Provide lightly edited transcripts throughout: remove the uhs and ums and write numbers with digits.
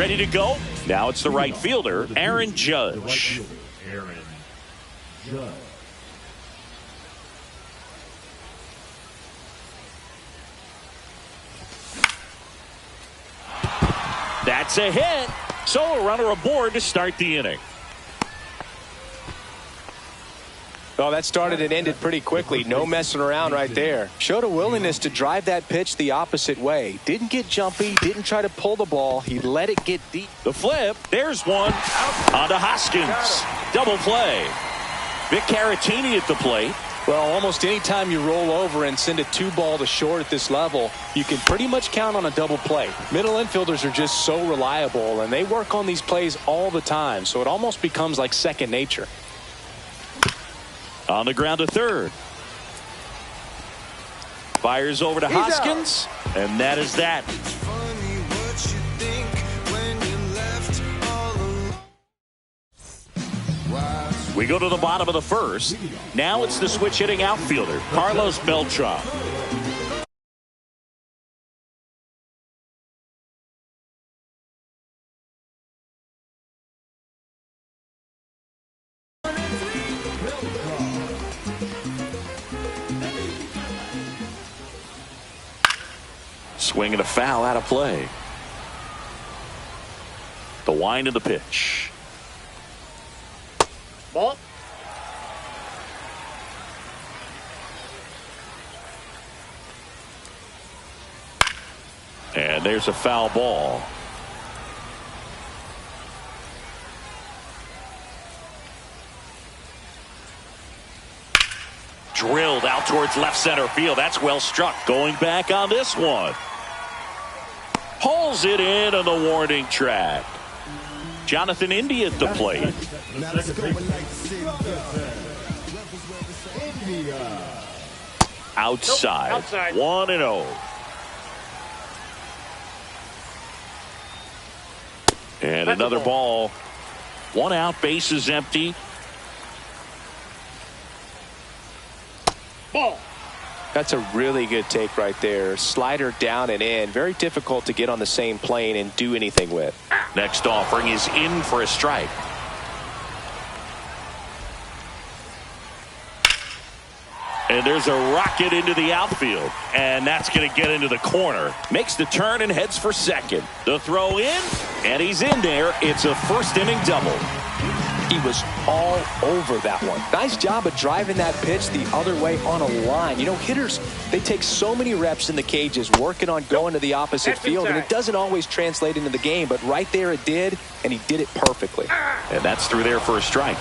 Ready to go? Now it's the right fielder, Aaron Judge. Aaron Judge. That's a hit. So a runner aboard to start the inning. Well, that started and ended pretty quickly. No messing around right there. Showed a willingness to drive that pitch the opposite way. Didn't get jumpy, didn't try to pull the ball. He let it get deep. The flip. There's one. On to Hoskins. Double play. Vic Caratini at the plate. Well, almost any time you roll over and send a 2-ball to short at this level, you can pretty much count on a double play. Middle infielders are just so reliable, and they work on these plays all the time, so it almost becomes like second nature. On the ground to third. Fires over to Hoskins, and that is that. We go to the bottom of the first. Now it's the switch hitting outfielder, Carlos Beltran. Swing and a foul out of play. The wind of the pitch. Ball. And there's a foul ball. Drilled out towards left center field. That's well struck. Going back on this one. Pulls it in on the warning track. Jonathan India at the plate. Outside. Nope, outside. 1-0. And another ball. 1 out, bases empty. Ball. That's a really good take right there. Slider down and in. Very difficult to get on the same plane and do anything with. Next offering is in for a strike. And there's a rocket into the outfield. And that's going to get into the corner. Makes the turn and heads for second. The throw in, and he's in there. It's a first inning double. He was all over that one. Nice job of driving that pitch the other way on a line. You know, hitters, they take so many reps in the cages working on going to the opposite field, and it doesn't always translate into the game, but right there it did, and he did it perfectly. And that's through there for a strike.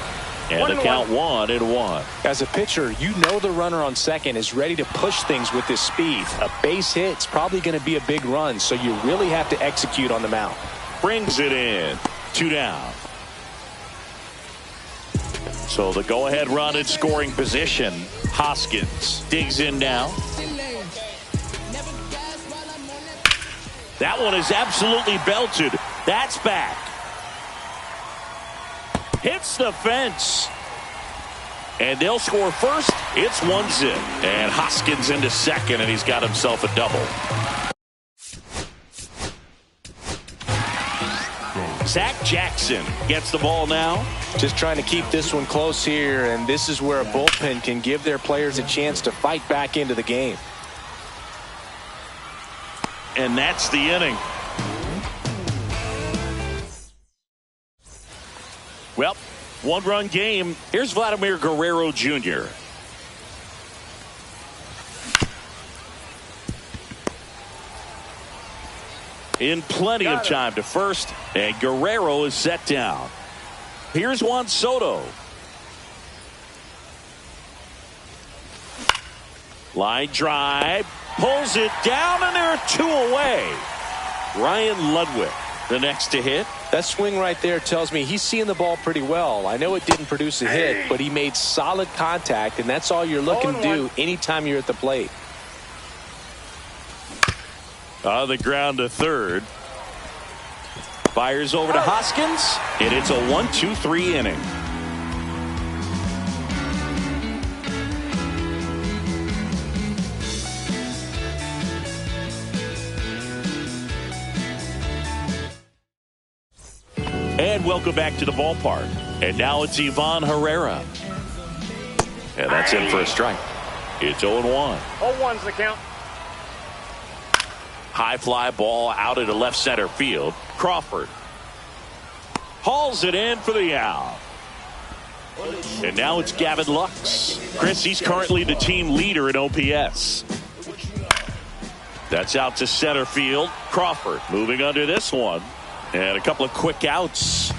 And the count 1-1. As a pitcher, you know the runner on second is ready to push things with his speed. A base hit's probably going to be a big run, so you really have to execute on the mound. Brings it in. 2 down. So the go-ahead run in scoring position. Hoskins digs in now. That one is absolutely belted. That's back. Hits the fence. And they'll score first. It's 1-0. And Hoskins into second, and he's got himself a double. Zach Jackson gets the ball now. Just trying to keep this one close here, and this is where a bullpen can give their players a chance to fight back into the game. And that's the inning. Well, 1-run game. Here's Vladimir Guerrero Jr. In plenty of time to first, and Guerrero is set down. Here's Juan Soto. Line drive, pulls it down, and there are 2 away. Ryan Ludwig, the next to hit. That swing right there tells me he's seeing the ball pretty well. I know it didn't produce a hit, but he made solid contact, and that's all you're looking to do anytime you're at the plate. On the ground to third. Fires over to Hoskins, and it's a 1-2-3 inning. And welcome back to the ballpark. And now it's Ivan Herrera. And that's in for a strike. It's 0-1. 0-1's the count. High fly ball out into left center field. Crawford hauls it in for the out. And now it's Gavin Lux. Chris, he's currently the team leader in OPS. That's out to center field. Crawford moving under this one. And a couple of quick outs.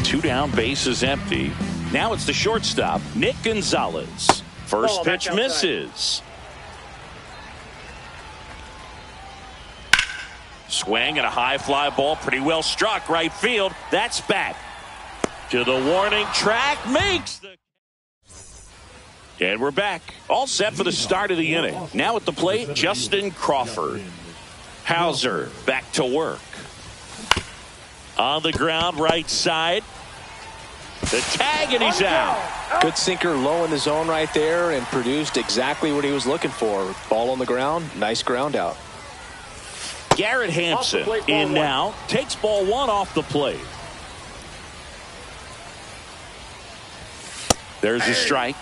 2 down, bases empty. Now it's the shortstop, Nick Gonzalez. First pitch misses. Swing and a high fly ball, pretty well struck right field. That's back to the warning track, makes the... And we're back, all set for the start of the inning. Now at the plate, Justin Crawford. Hauser back to work. On the ground, right side. The tag, and he's out. Good sinker low in the zone right there and produced exactly what he was looking for. Ball on the ground, nice ground out. Garrett Hampson in now, takes ball 1 off the plate. There's a strike.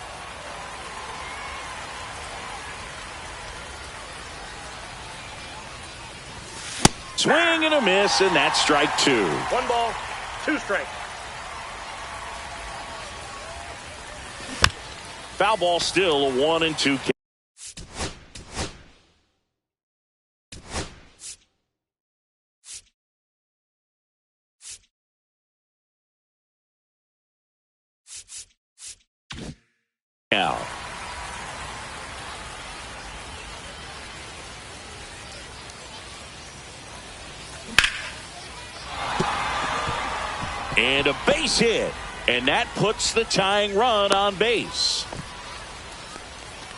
Swing and a miss, and that's strike 2. 1 ball, 2 strikes. Foul ball still a 1-2 count. And a base hit, and that puts the tying run on base.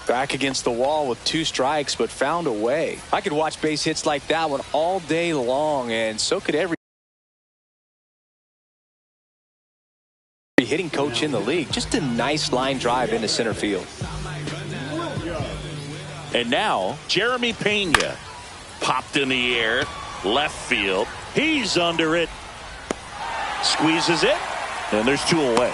Back against the wall with 2 strikes, but found a way. I could watch base hits like that one all day long, and so could every hitting coach in the league. Just a nice line drive into center field. And now Jeremy Pena popped in the air, left field. He's under it. Squeezes it, and there's 2 away.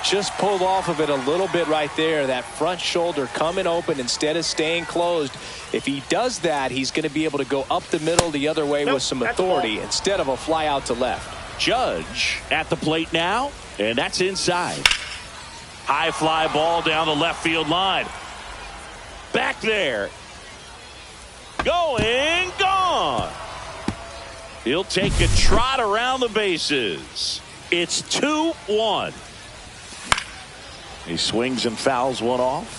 Just pulled off of it a little bit right there. That front shoulder coming open instead of staying closed. If he does that, he's going to be able to go up the middle the other way with some authority instead of a fly out to left. Judge at the plate now, and that's inside. High fly ball down the left field line. Back there. Going, gone. He'll take a trot around the bases. It's 2-1. He swings and fouls one off.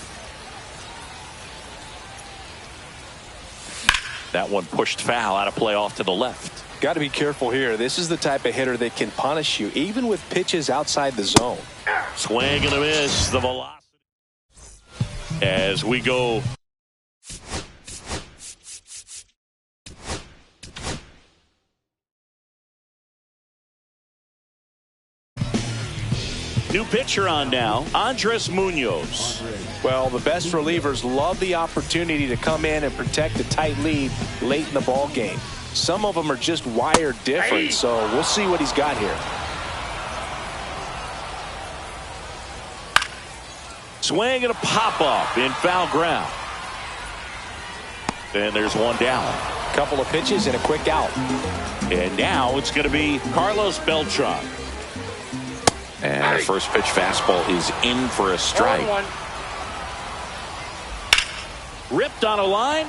That one pushed foul, out of play off to the left. Got to be careful here. This is the type of hitter that can punish you even with pitches outside the zone. Swing and a miss. The velocity. As we go. New pitcher on now, Andres Munoz. Well, the best relievers love the opportunity to come in and protect a tight lead late in the ball game. Some of them are just wired different, so we'll see what he's got here. Swing and a pop-up in foul ground. And there's 1 down. Couple of pitches and a quick out. And now it's going to be Carlos Beltran. And the first pitch fastball is in for a strike. Ripped on a line.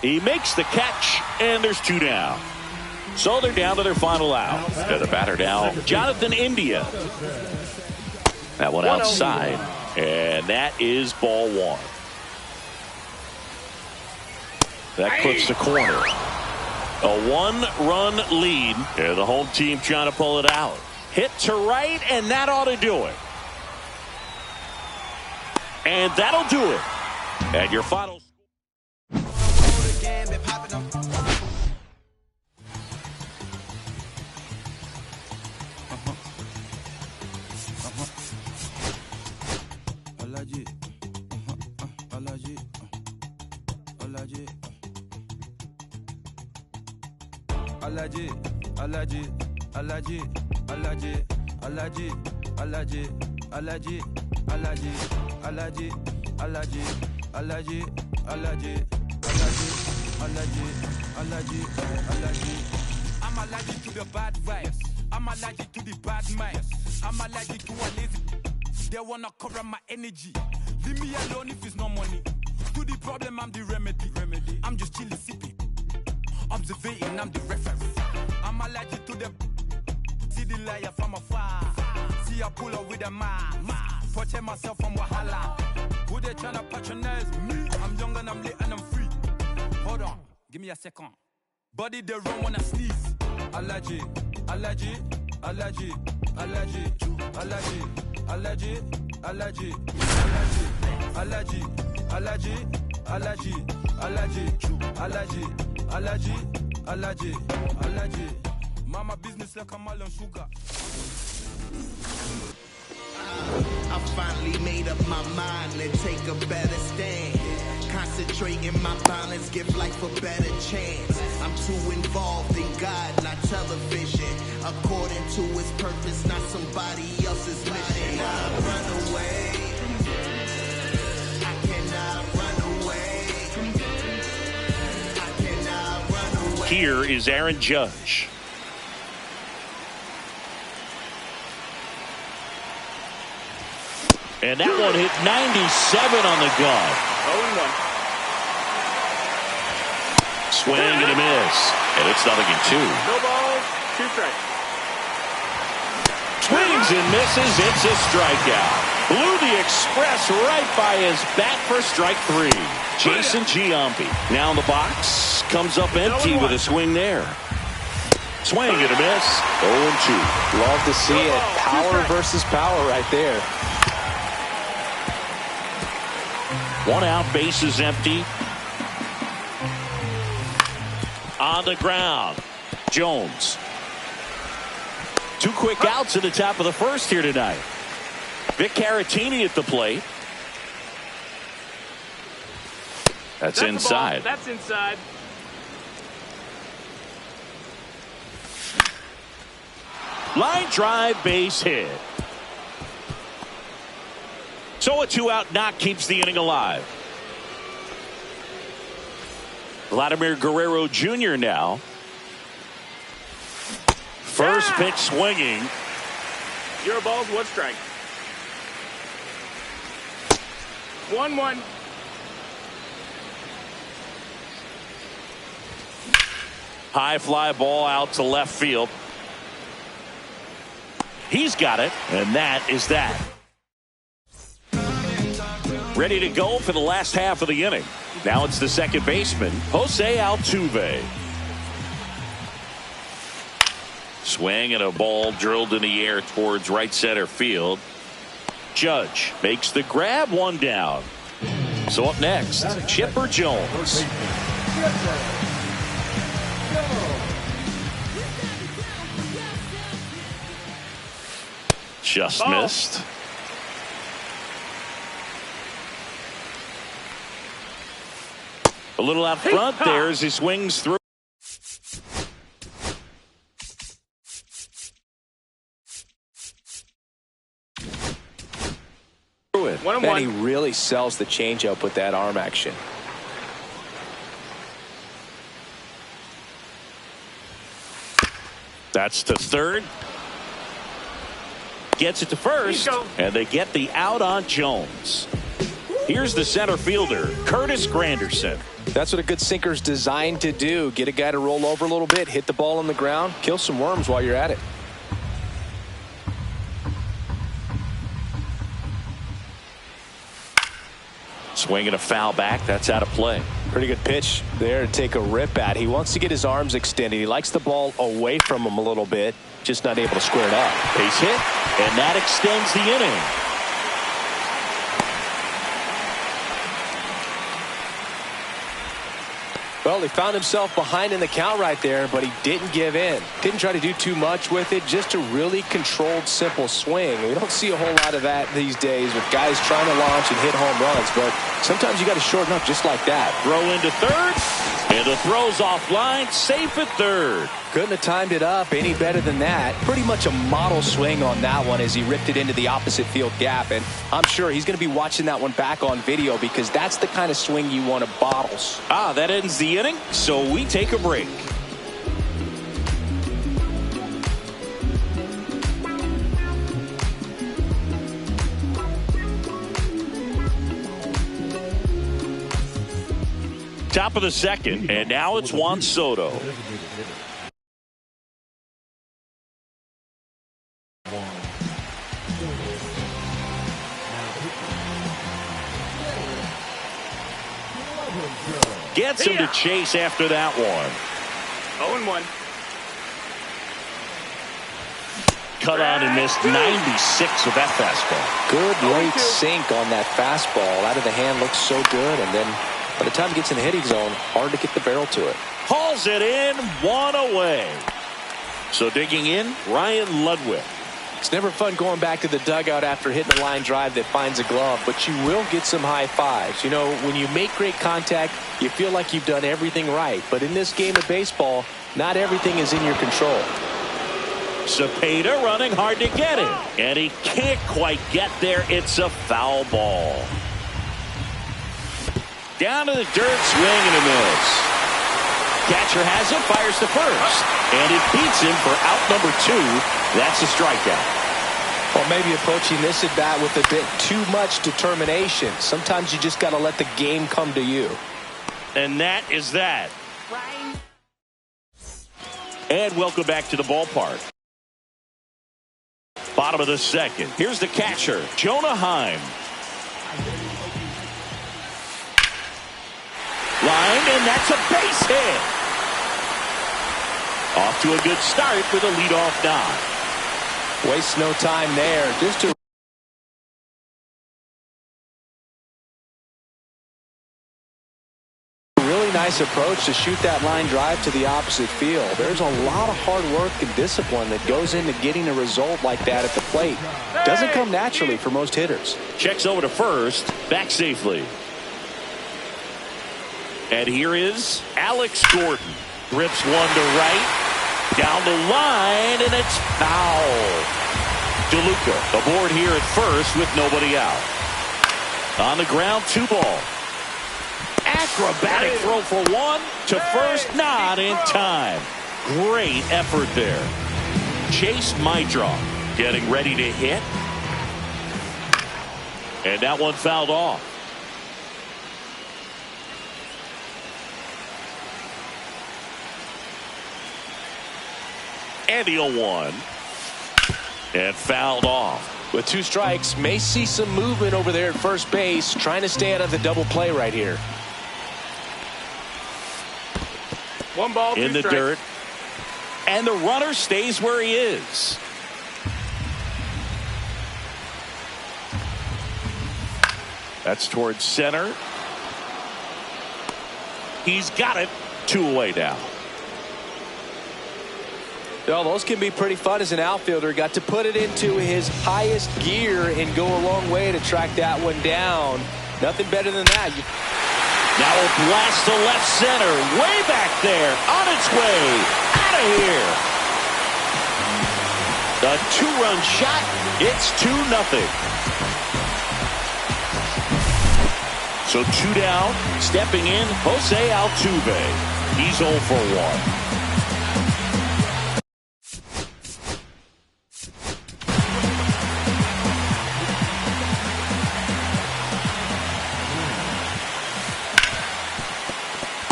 He makes the catch, and there's 2 down. So they're down to their final out. And the batter now, Jonathan India. That one outside, and that is ball 1. That clips the corner. A 1-run lead, and the home team trying to pull it out. Hit to right, and that ought to do it. And that'll do it. And your final. Alaji, Alaji, Alaji, Alaji, Alaji, Alaji, Alaji, Alaji, Alaji, Alaji, Alaji, Alaji, Alaji, Alaji. I'm allergic to the bad vibes. I'm allergic to the bad minds. I'm allergic to a lazy. They wanna cover my energy. Leave me alone if it's no money. To the problem, I'm the remedy. I'm just chilly sipping. Observating, I'm the referee. I'm allergic to the. See the liar from afar. See I pull up with a mask. Protect myself from Wahala. Who they tryna patronize me? I'm young and I'm lit and I'm free. Hold on, give me a second. Body they run when I sneeze. Allergy, allergy, allergy, allergy, allergy, allergy, allergy, allergy, allergy, allergy, allergy, allergy, allergy, allergy, allergy. Mama business like a melon sugar. I finally made up my mind to take a better stand. Concentrating my balance, give life a better chance. I'm too involved in God, not television. According to his purpose, not somebody else's mission. I cannot run away. I cannot run away. I cannot run away. Here is Aaron Judge. And that one hit 97 on the gun. 0-1. Swing and a miss. And it's 0-2. No balls, 2 strikes. Swings and misses. It's a strikeout. Blew the express right by his bat for strike 3. Jason Giambi now in the box. Comes up empty with a swing there. Swing and a miss. 0-2. Love to see it. Power versus power right there. 1 out, base is empty. On the ground, Jones. 2 quick outs at the top of the first here tonight. Vic Caratini at the plate. That's inside. That's inside. Line drive, base hit. So a 2-out knock keeps the inning alive. Vladimir Guerrero Jr. now. First pitch swinging. 0 balls, 1 strike. 1-1. High fly ball out to left field. He's got it, and that is that. Ready to go for the last half of the inning. Now it's the second baseman, Jose Altuve. Swing and a ball drilled in the air towards right center field. Judge makes the grab, 1 down. So up next, Chipper Jones. Just missed. A little out front there as he swings through. And he really sells the changeup with that arm action. That's to third. Gets it to first. And they get the out on Jones. Here's the center fielder, Curtis Granderson. That's what a good sinker's designed to do. Get a guy to roll over a little bit, hit the ball on the ground, kill some worms while you're at it. Swinging a foul back. That's out of play. Pretty good pitch there to take a rip at. He wants to get his arms extended. He likes the ball away from him a little bit, just not able to square it up. Base hit, and that extends the inning. Well, he found himself behind in the count right there, but he didn't give in. Didn't try to do too much with it. Just a really controlled, simple swing. We don't see a whole lot of that these days with guys trying to launch and hit home runs, but sometimes you got to shorten up just like that. Throw into third. And the throw's offline, safe at third. Couldn't have timed it up any better than that. Pretty much a model swing on that one as he ripped it into the opposite field gap. And I'm sure he's going to be watching that one back on video because that's the kind of swing you want to bottles. That ends the inning, so we take a break. Top of the second, and now it's Juan Soto. Gets him to chase after that one. 0-1. Cut on and missed 96 with that fastball. Good late sink on that fastball. Out of the hand looks so good, and then by the time it gets in the hitting zone, hard to get the barrel to it. Hauls it in, one away. So digging in, Ryan Ludwig. It's never fun going back to the dugout after hitting a line drive that finds a glove, but you will get some high fives. You know, when you make great contact, you feel like you've done everything right. But in this game of baseball, not everything is in your control. Cepeda running hard to get it, and he can't quite get there. It's a foul ball. Down to the dirt, swing and a miss. Catcher has it, fires to first, and it beats him for out number 2. That's a strikeout. Or maybe approaching this at bat with a bit too much determination. Sometimes you just got to let the game come to you. And that is that. And welcome back to the ballpark. Bottom of the second. Here's the catcher, Jonah Heim. Line, and that's a base hit. Off to a good start with a leadoff knock. Waste no time there. Just a really nice approach to shoot that line drive to the opposite field. There's a lot of hard work and discipline that goes into getting a result like that at the plate. Doesn't come naturally for most hitters. Checks over to first, back safely. And here is Alex Gordon. Rips one to right. Down the line, and it's foul. DeLuca aboard here at first with nobody out. On the ground, 2 ball. Acrobatic throw for one to first, not in time. Great effort there. Chase Maedroff getting ready to hit. And that one fouled off. And the 0-1. And fouled off. With 2 strikes, may see some movement over there at first base, trying to stay out of the double play right here. 1 ball, 2 in the strikes. dirt. And the runner stays where he is. That's towards center. He's got it. 2 away now. Well, those can be pretty fun as an outfielder. Got to put it into his highest gear and go a long way to track that one down. Nothing better than that. Now a blast to left center. Way back there. On its way. Out of here. The 2-run shot. It's 2-0. So 2 down. Stepping in, Jose Altuve. He's 0 for 1.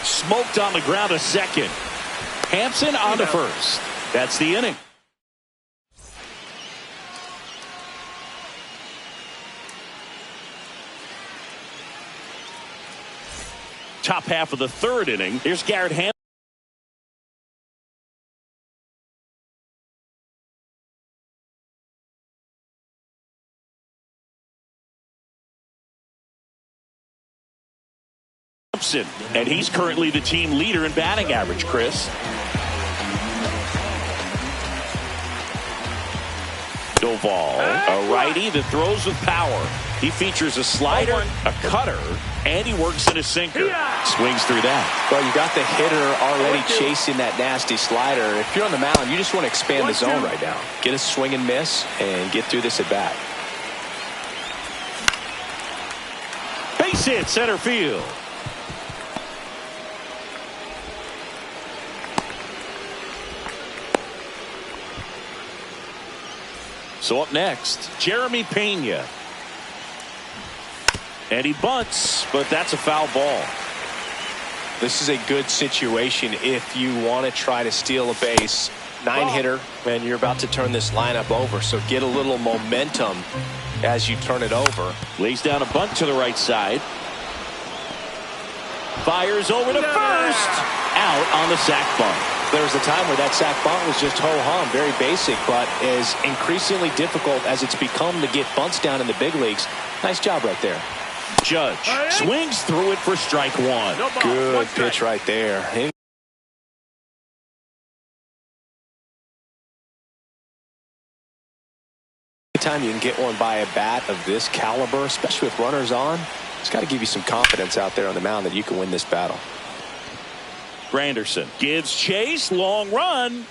Smoked on the ground, a second. Hampson on to first. That's the inning. Top half of the 3rd inning. Here's Garrett Hampson. And he's currently the team leader in batting average, Chris. Doval, a righty that throws with power. He features a slider, a cutter, and he works in a sinker. Swings through that. Well, you got the hitter already chasing that nasty slider. If you're on the mound, you just want to expand the zone right now. Get a swing and miss and get through this at bat. Base hit, center field. So up next, Jeremy Pena. And he bunts, but that's a foul ball. This is a good situation if you want to try to steal a base. 9-hitter, and you're about to turn this lineup over, so get a little momentum as you turn it over. Lays down a bunt to the right side. Fires over to first. Out on the sac bunt. There was a time where that sac bunt was just ho-hum, very basic, but is increasingly difficult as it's become to get bunts down in the big leagues. Nice job right there. Judge swings through it for strike one. Good pitch right there. Anytime you can get one by a bat of this caliber, especially with runners on, it's got to give you some confidence out there on the mound that you can win this battle. Granderson gives chase, long run,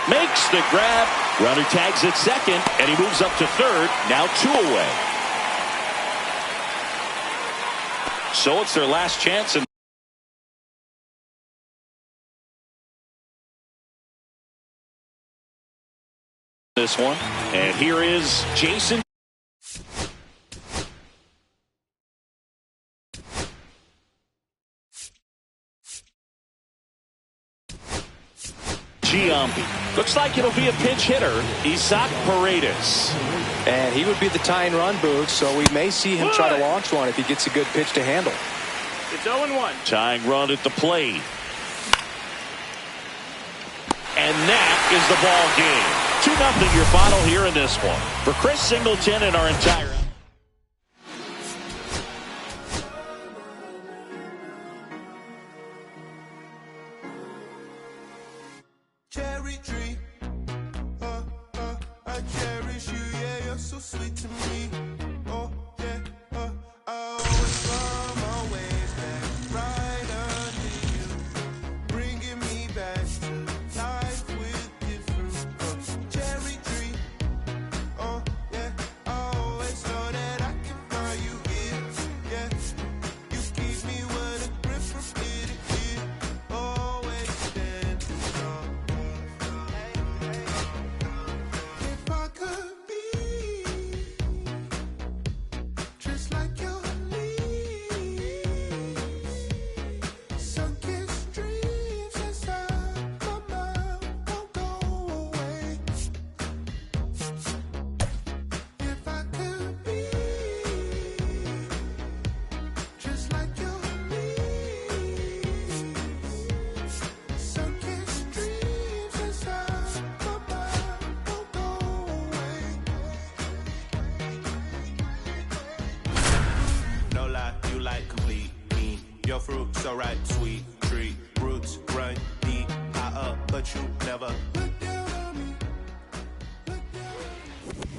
makes the grab. Runner tags at second, and he moves up to third. Now 2 away. So it's their last chance in this one. And here is Jason Giambi. Looks like it'll be a pinch hitter, Isaac Paredes. And he would be the tying run, Boog, so we may see him try to launch one if he gets a good pitch to handle. It's 0-1. Tying run at the plate. And that is the ball game. 2-0 your final here in this one. For Chris Singleton and our entire... Cherry tree, I cherish you, yeah, you're so sweet to me. Oh, yeah, I always find my ways back right under you, bringing me back to life with different cherry tree, oh, yeah, I always know that I can find you here, yeah, you keep me with a grip from ear to ear, always standing strong. If I could be just like your leaves, sun-kissed dreams inside my mind won't go away. If I could be just like your leaves, sun-kissed dreams inside my mind won't go away. No lie, you like complete me. Your fruit so right, sweet tree roots run deep, high up, but you never look down on me.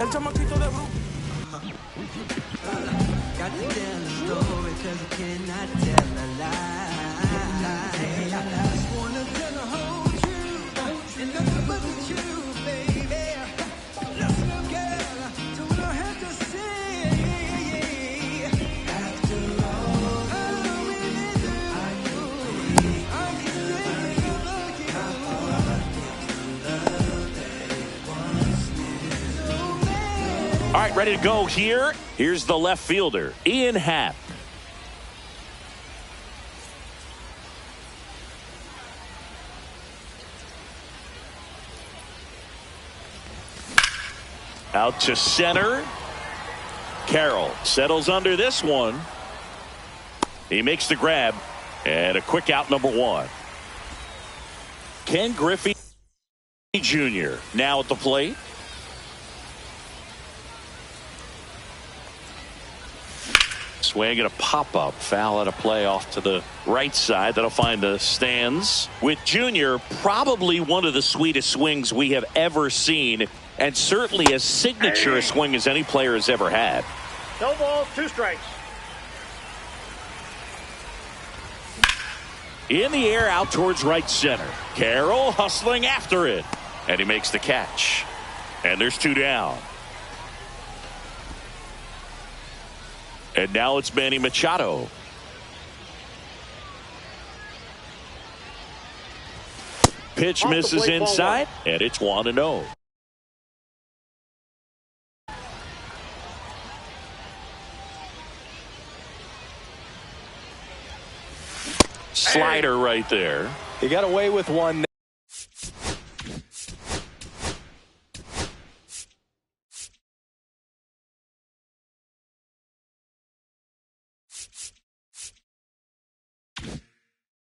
El chamaquito de Bru. Got to tell a story 'cause I cannot tell a lie. I just wanna tell a whole truth and nothing but the truth, baby. Listen up, girl, to what I have to say. After all, I really do. I can say I love you. All right, ready to go here. Here's the left fielder, Ian Happ. Out to center. Carroll settles under this one. He makes the grab. And a quick out, number 1. Ken Griffey Jr. now at the plate. Swing and a pop-up. Foul at a play off to the right side. That'll find the stands. With Junior, probably one of the sweetest swings we have ever seen, and certainly as signature a swing as any player has ever had. No balls, 2 strikes. In the air out towards right center. Carroll hustling after it. And he makes the catch. And there's 2 down. And now it's Manny Machado. Pitch misses inside, and it's 1-0. Slider right there. He got away with one.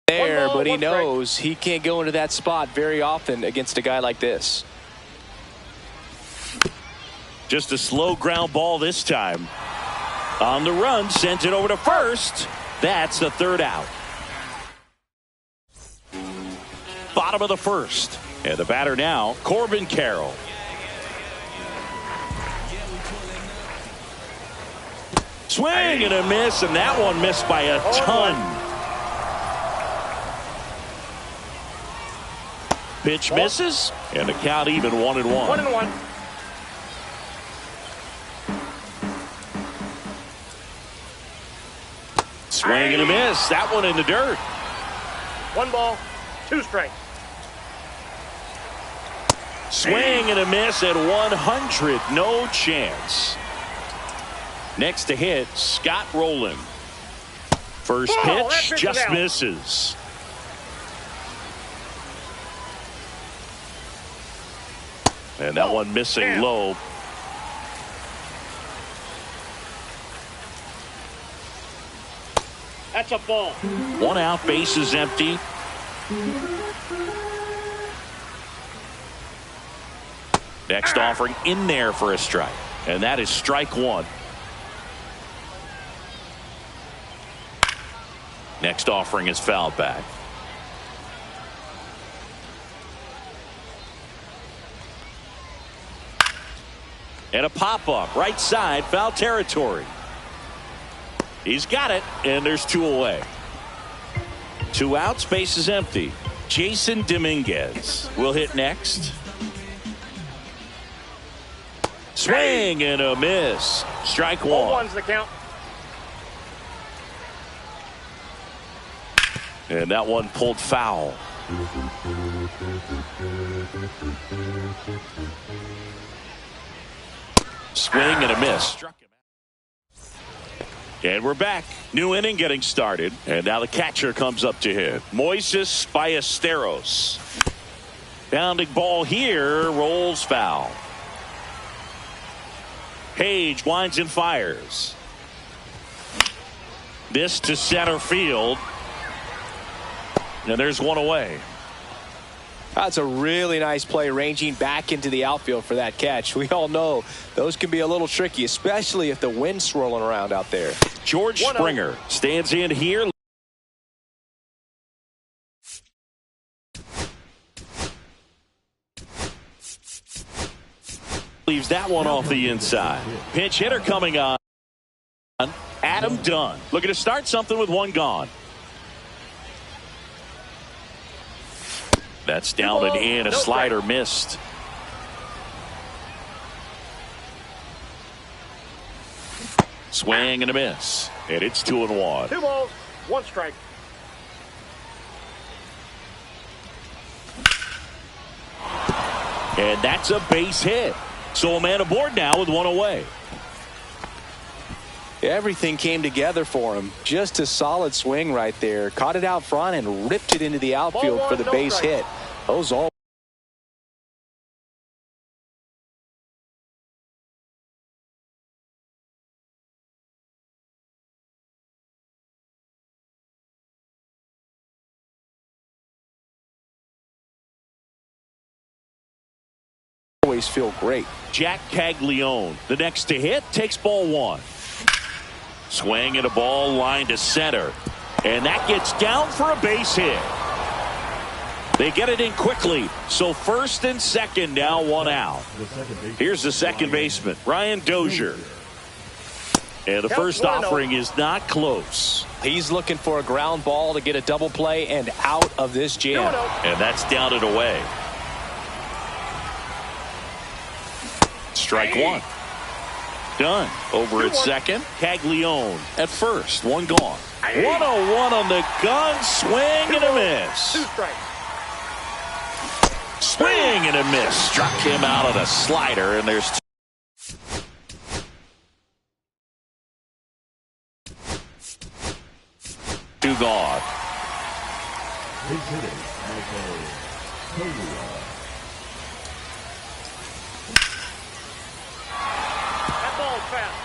There, but he knows he can't go into that spot very often against a guy like this. Just a slow ground ball this time. On the run, sends it over to first. That's the 3rd out. Bottom of the 1st. And the batter now, Corbin Carroll. Swing and a miss, and that one missed by a ton. Pitch misses, and the count even 1-1. 1-1. Swing and a miss. That one in the dirt. 1 ball, 2 strikes. Swing and a miss at 100. No chance. Next to hit, Scott Rowland. First pitch just misses. And that one missing low. That's a ball. 1 out, base is empty. Next offering in there for a strike. And that is strike 1. Next offering is fouled back. And a pop-up, right side, foul territory. He's got it, and there's 2 away. 2 outs, base is empty. Jason Dominguez will hit next. Swing and a miss. Strike 1. 1's the count. And that one pulled foul. Swing and a miss. Struck him out. And we're back. New inning getting started. And now the catcher comes up to hit. Moises Ballesteros. Bounding ball here. Rolls foul. Page winds and fires. This to center field. And there's 1 away. That's a really nice play, ranging back into the outfield for that catch. We all know those can be a little tricky, especially if the wind's swirling around out there. George Springer stands in here. Leaves that one off the inside. Pinch hitter coming on. Adam Dunn looking to start something with 1 gone. That's down and in. A slider missed. Swing and a miss. And it's 2-1. 2 balls, 1 strike. And that's a base hit. So a man aboard now with 1 away. Everything came together for him. Just a solid swing right there. Caught it out front and ripped it into the outfield for the base hit. Those all. Always feel great. Jack Caglione, the next to hit, takes ball 1. Swing and a ball line to center. And that gets down for a base hit. They get it in quickly. So first and second now, 1 out. Here's the second baseman, Ryan Dozier. And the first offering is not close. He's looking for a ground ball to get a double play and out of this jam. And that's down and away. Strike one. Done. Over at second. Caglione at first. One gone. 1-0-1 on the gun. Swing and a miss. Two strikes. Swing and a miss. Struck him out on a slider, and there's two gone. His hitting, Michael Toglia. That ball's fast.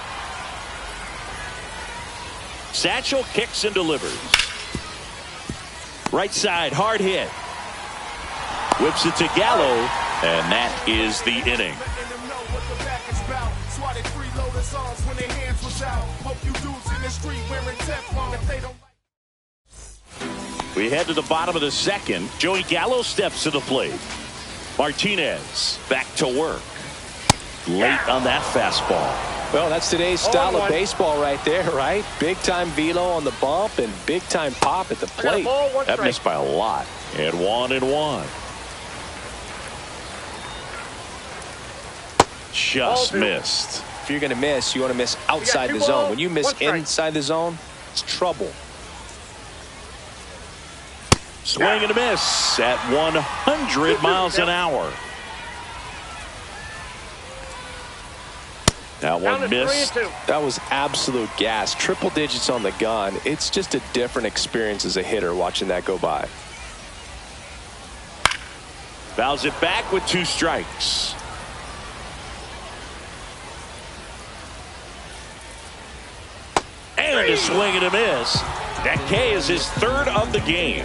Satchel kicks and delivers. Right side, hard hit. Whips it to Gallo, and that is the inning. We head to the bottom of the second. Joey Gallo steps to the plate. Martinez back to work. Late on that fastball. Well, that's today's style of baseball right there, right? Big-time velo on the bump and big-time pop at the plate. That missed by a lot. And 1-1. Just missed. If you're going to miss, you want to miss outside the zone. When you miss inside the zone, it's trouble. Swing and a miss at 100 miles an hour. That one missed. That was absolute gas. Triple digits on the gun. It's just a different experience as a hitter watching that go by. Fouls it back with 2 strikes. And a swing and a miss. That K is his 3rd of the game.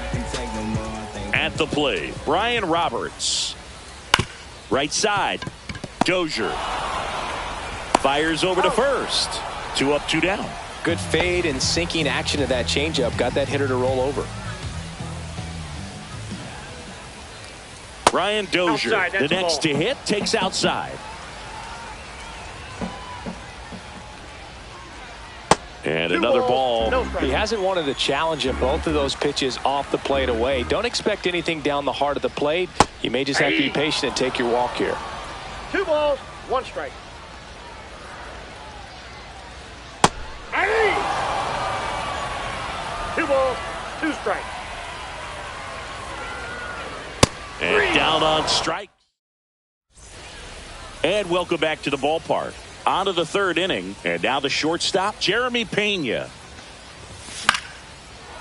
At the plate, Brian Roberts. Right side, Dozier. Fires over to first. 2 up, 2 down. Good fade and sinking action of that changeup. Got that hitter to roll over. Brian Dozier, the next to hit, takes outside. And another ball. He hasn't wanted a challenge in both of those pitches off the plate away. Don't expect anything down the heart of the plate. You may just have to be patient and take your walk here. 2 balls, 1 strike. 2 balls, 2 strikes. And down on strike. And welcome back to the ballpark. On to the 3rd inning. And now the shortstop, Jeremy Pena.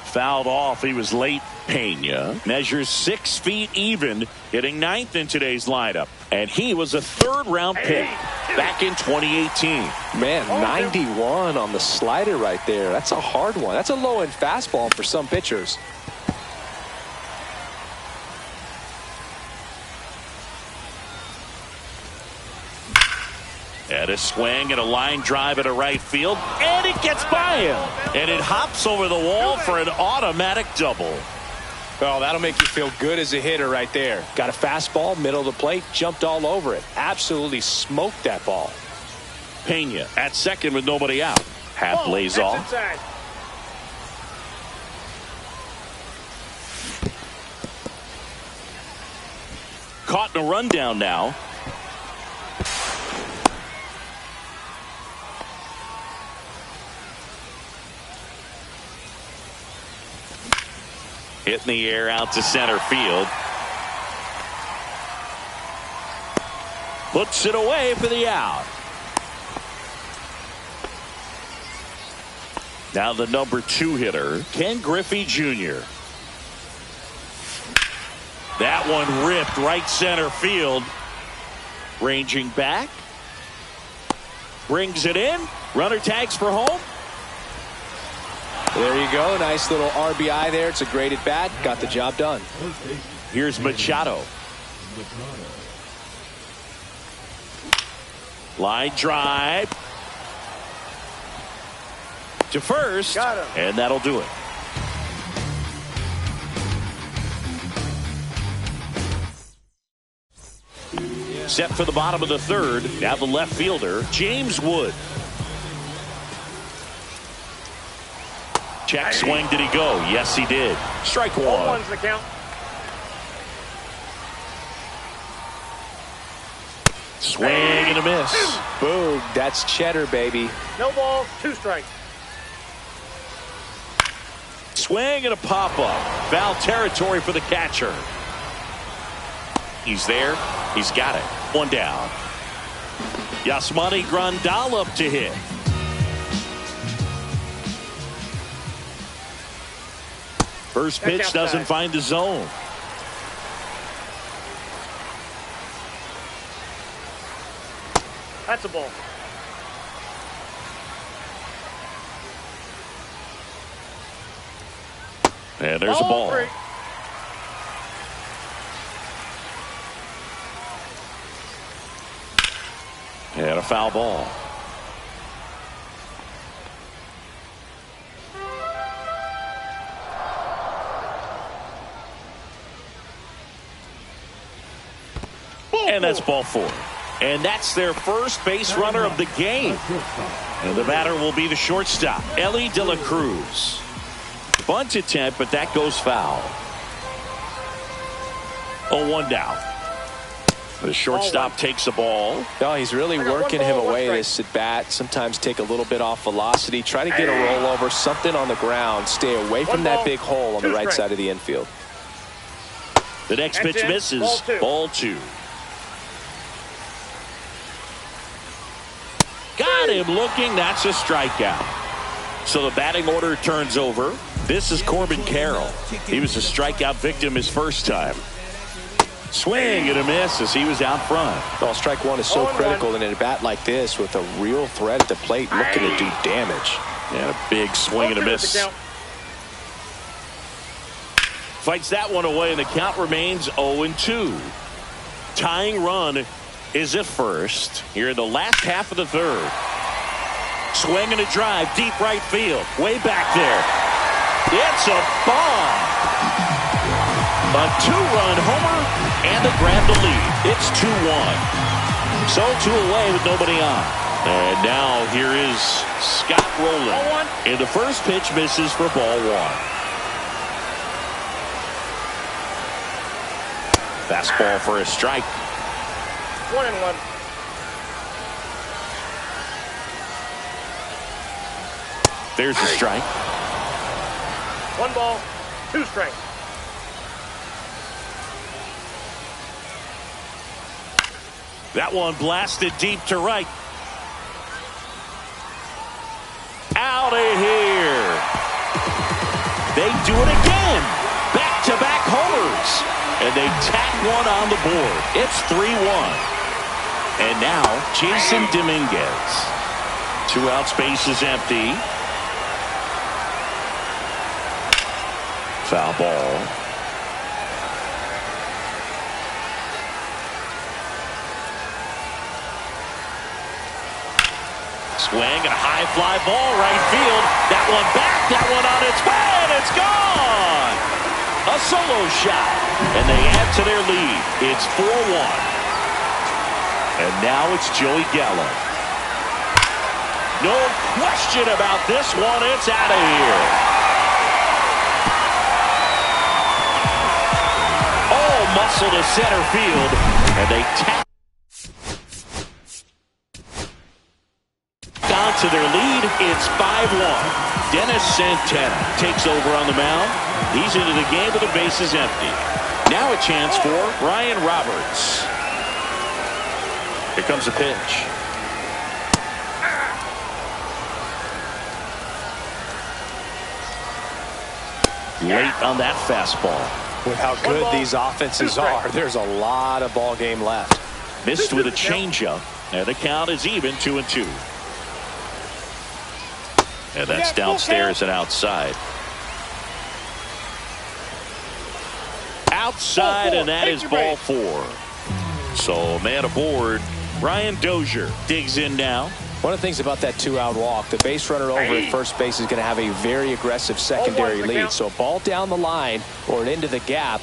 Fouled off. He was late. Pena measures 6 feet even, hitting 9th in today's lineup. And he was a 3rd-round pick back in 2018. Man, 91 on the slider right there. That's a hard one. That's a low-end fastball for some pitchers. And a swing and a line drive at a right field. And it gets by him. And it hops over the wall for an automatic double. Well, that'll make you feel good as a hitter right there. Got a fastball, middle of the plate, jumped all over it. Absolutely smoked that ball. Pena at second with nobody out. Half lays off. Caught in a rundown now. Hit in the air out to center field. Puts it away for the out. Now the number 2 hitter, Ken Griffey Jr. That one ripped right center field. Ranging back. Brings it in. Runner tags for home. There you go. Nice little RBI there. It's a great at bat. Got the job done. Here's Machado. Line drive to first. And that'll do it. Set for the bottom of the 3rd. Now the left fielder, James Wood. Check swing. Did he go? Yes, he did. Strike Ball one. one's the count. Swing and a miss. Boog, that's cheddar, baby. No balls, 2 strikes. Swing and a pop-up. Foul territory for the catcher. He's there. He's got it. 1 down. Yasmani Grandal up to hit. First pitch doesn't find the zone. That's a ball. And there's a ball. 3. And a foul ball. And that's ball 4. And that's their first base runner of the game. And the batter will be the shortstop, Elly De La Cruz. Bunt attempt, but that goes foul. 0-1 down. The shortstop takes the ball. Oh, he's really working him away this at bat. Sometimes take a little bit off velocity. Try to get a rollover, something on the ground. Stay away from that big hole on the right side of the infield. The next pitch misses. Ball 2. Got him looking. That's a strikeout. So the batting order turns over. This is Corbin Carroll. He was a strikeout victim his first time. Swing and a miss as he was out front. Well, strike one is so critical in a bat like this with a real threat at the plate looking to do damage. And a big swing and a miss. Fights that one away, and the count remains 0-2. Tying run is at first here in the last half of the third. Swing and a drive, deep right field, way back there. It's a bomb. A 2-run homer and a grab to lead. It's 2-1. So 2 away with nobody on. And now here is Scott Rowland. And the first pitch misses for ball 1. Fastball for a strike. 1-1. There's the strike. 1 ball, 2 strikes. That one blasted deep to right. Out of here. They do it again. Back-to-back homers. And they tack one on the board. It's 3-1. And now Jason Dominguez. 2 out, space is empty. Foul ball. Swing and a high fly ball right field. That one back, that one on its way, and it's gone. A solo shot, and they add to their lead. It's 4-1. And now it's Joey Gallo. No question about this one. It's out of here. All muscle to center field, and they tap to their lead. It's 5-1. Dennis Santana takes over on the mound. He's into the game with the bases empty. Now a chance for Ryan Roberts. Here comes a pitch. Late on that fastball. With how good these offenses are, there's a lot of ball game left. Missed with a changeup. And the count is even 2-2. And that's downstairs and outside. Outside, and that is ball 4. So man aboard. Ryan Dozier digs in now. One of the things about that 2-out walk, the base runner over at first base is going to have a very aggressive secondary lead. So a ball down the line or into the gap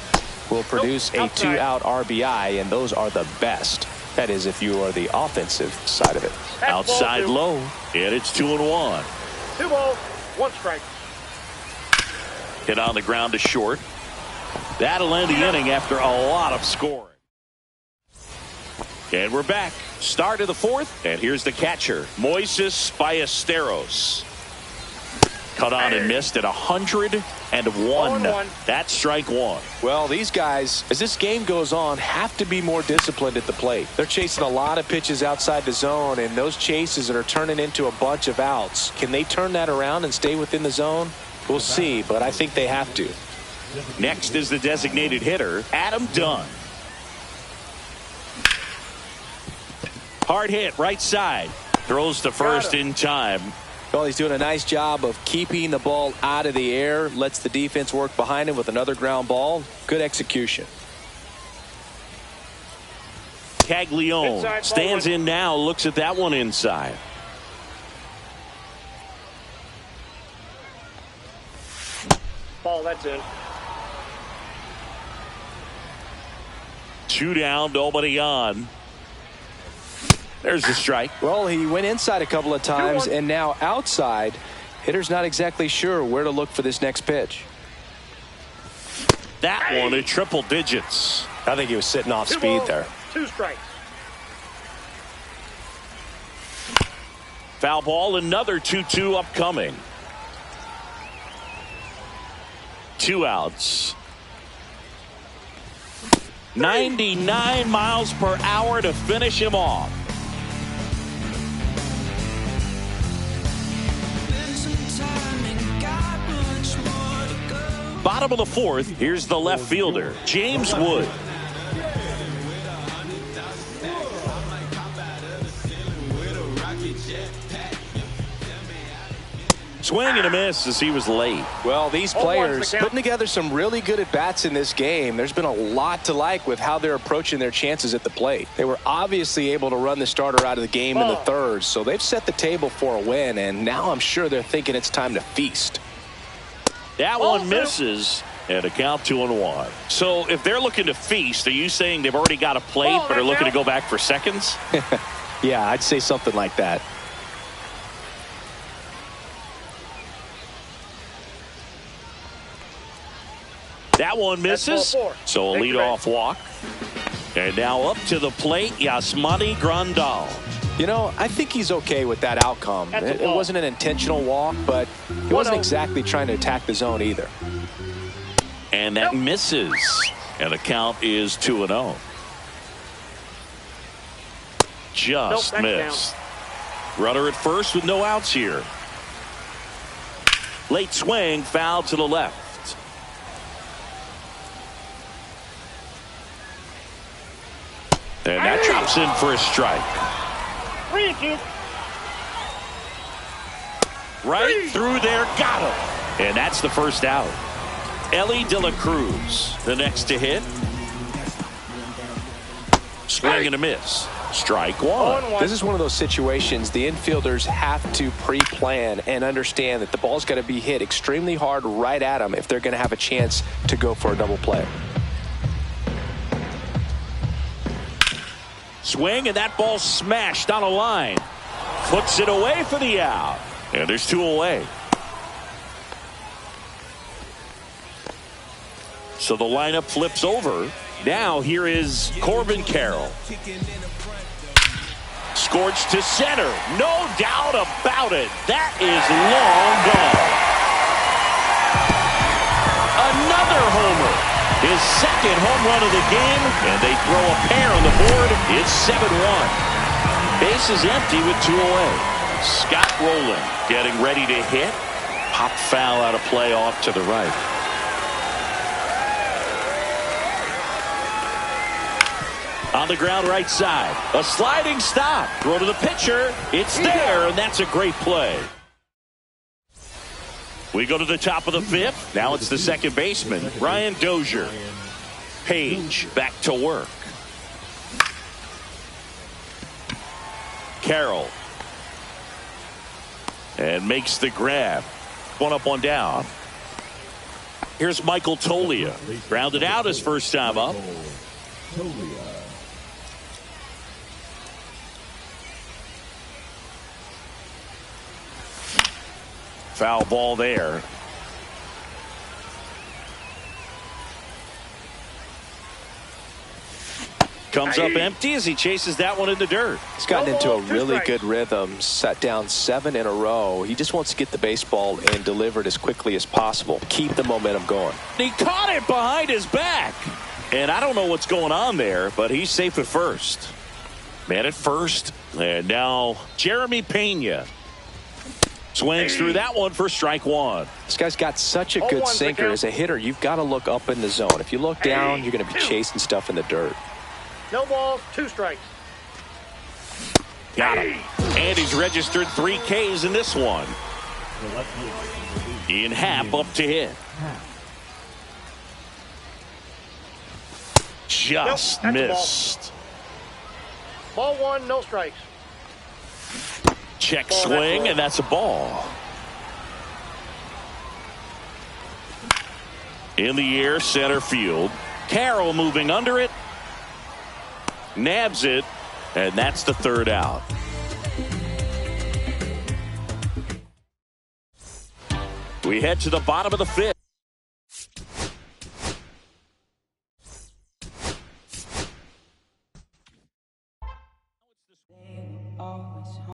will produce a 2-out RBI, and those are the best. That is if you are the offensive side of it. Outside low, and it's 2-1. 2 balls, 1 strike. Hit on the ground to short. That'll end the inning after a lot of scoring. And we're back. Start of the fourth. And here's the catcher, Moises Ballesteros. Cut on and missed at 101. That's strike one. Well, these guys, as this game goes on, have to be more disciplined at the plate. They're chasing a lot of pitches outside the zone, and those chases that are turning into a bunch of outs. Can they turn that around and stay within the zone? We'll see, but I think they have to. Next is the designated hitter, Adam Dunn. Hard hit, right side. Throws to first in time. Well, he's doing a nice job of keeping the ball out of the air. Lets the defense work behind him with another ground ball. Good execution. Caglione stands in now. Looks at that one inside. Ball, that's in. 2 down, nobody on. There's the strike. Well, he went inside a couple of times, and now outside. Hitter's not exactly sure where to look for this next pitch. That one at triple digits. I think he was sitting off speed there. 2 strikes. Foul ball, another 2-2 upcoming. 2 outs. 99 miles per hour to finish him off. Bottom of the fourth, here's the left fielder, James Wood. Swing and a miss as he was late. Well, these players putting together some really good at-bats in this game. There's been a lot to like with how they're approaching their chances at the plate. They were obviously able to run the starter out of the game in the third, so they've set the table for a win, and now I'm sure they're thinking it's time to feast. That one misses, and a count 2-1. So if they're looking to feast, are you saying they've already got a plate but are looking to go back for seconds? Yeah, I'd say something like that. That one misses, so a leadoff walk. And now up to the plate, Yasmani Grandal. You know, I think he's okay with that outcome. It wasn't an intentional walk, but he wasn't exactly trying to attack the zone either. And that misses. And the count is 2-0. Just missed. Runner at first with no outs here. Late swing, foul to the left. And that drops in for a strike. Right through there, got him. And that's the first out. Elly De La Cruz, the next to hit. Swing and a miss. Strike one. This is one of those situations the infielders have to pre-plan and understand that the ball's got to be hit extremely hard right at them if they're going to have a chance to go for a double play. Swing, and that ball smashed on a line. Puts it away for the out. And there's 2 away. So the lineup flips over. Now here is Corbin Carroll. Scorched to center. No doubt about it. That is long gone. Another homer. His second home run of the game, and they throw a pair on the board. It's 7-1. Base is empty with 2 away. Scott Rowland getting ready to hit. Pop foul out of play off to the right. On the ground right side. A sliding stop. Throw to the pitcher. It's there, and that's a great play. We go to the top of the 5th. Now it's the second baseman, Brian Dozier. Page back to work. Carroll. And makes the grab. 1 up, 1 down. Here's Michael Toglia. Grounded out his first time up. Foul ball there. Comes up empty as he chases that one in the dirt. He's gotten into a really good rhythm, set down 7 in a row. He just wants to get the baseball and deliver it as quickly as possible. Keep the momentum going. He caught it behind his back. And I don't know what's going on there, but he's safe at first. Man at first. And now Jeremy Pena swings through that one for strike 1. This guy's got such a good sinker. As a hitter, you've got to look up in the zone. If you look down, you're going to be chasing stuff in the dirt. No balls, 2 strikes. Got him. And he's registered 3 Ks in this one. Ian Happ up to hit. Just missed. Ball 1, no strikes. Check swing, and that's a ball. In the air, center field. Carroll moving under it. Nabs it, and that's the 3rd out. We head to the bottom of the 5th.